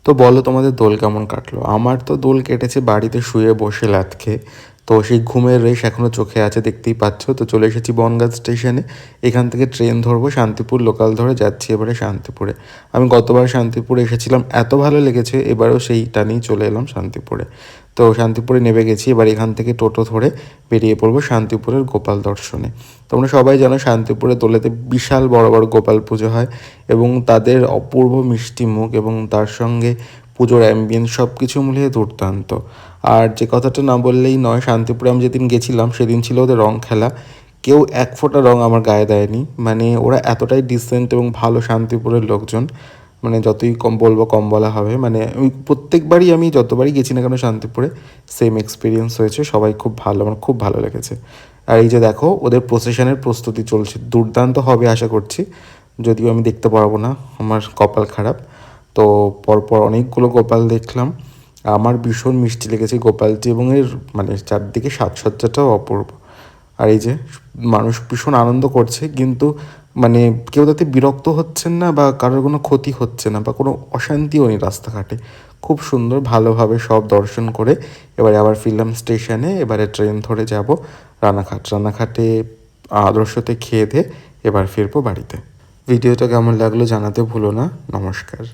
তো বলো তোমাদের দোল কেমন কাটলো? আমার তো দোল কেটেছে বাড়িতে শুয়ে বসে লাত খেয়ে। তো সেই ঘুমের রেশ এখনও চোখে আছে, দেখতেই পাচ্ছ। তো চলে এসেছি বনগাঁ স্টেশনে। এখান থেকে ট্রেন ধরবো, শান্তিপুর লোকাল ধরে যাচ্ছি এবারে শান্তিপুরে। আমি গতবার শান্তিপুরে এসেছিলাম, এত ভালো লেগেছে, এবারেও সেইটা নিয়েই চলে এলাম শান্তিপুরে। তো শান্তিপুরে নেমে গেছি, এবার এখান থেকে টোটো ধরে বেরিয়ে পড়বো শান্তিপুরের গোপাল দর্শনে। তোমরা সবাই জানো শান্তিপুরে দোলেতে বিশাল বড় বড় গোপাল পুজো হয় এবং তাদের অপূর্ব মিষ্টি মুখ এবং তার সঙ্গে পুজোর অ্যাম্বিয়েন্স সব কিছু মিলিয়ে দুর্দান্ত। আর যে কথাটা না বললেই নয়, শান্তিপুরে আমি যেদিন গেছিলাম সেদিন ছিল ওদের রং খেলা। কেউ এক ফোঁটা রং আমার গায়ে দেয়নি, মানে ওরা এতটাই ডিসেন্ট এবং ভালো শান্তিপুরের লোকজন। মানে যতই কম বলবো কম বলা হবে, মানে ওই প্রত্যেকবারই আমি যতবারই গেছি না কেন শান্তিপুরে সেম এক্সপিরিয়েন্স হয়েছে, সবাই খুব ভালো, আমার খুব ভালো লেগেছে। আর এই যে দেখো ওদের প্রসেশনের প্রস্তুতি চলছে, দুর্দান্ত হবে আশা করছি, যদিও আমি দেখতে পারবো না, আমার কপাল খারাপ। তো পরপর অনেকগুলো গোপাল দেখলাম, আমার ভীষণ মিষ্টি লেগেছে গোপালটি এবং এর মানে চারদিকে সাজসজ্জাটাও অপূর্ব। আর এই যে মানুষ ভীষণ আনন্দ করছে, কিন্তু মানে কেউ তাতে বিরক্ত হচ্ছেন না বা কারোর কোনো ক্ষতি হচ্ছে না বা কোনো অশান্তিও নেই রাস্তাঘাটে। খুব সুন্দর ভালোভাবে সব দর্শন করে এবারে আবার ফিরলাম স্টেশনে। এবারে ট্রেন ধরে যাব রানাঘাট। রানাঘাটে আদর্শতে খেয়ে দিয়ে এবার ফিরবো বাড়িতে। ভিডিওটা কেমন লাগলো জানাতে ভুলো না। নমস্কার।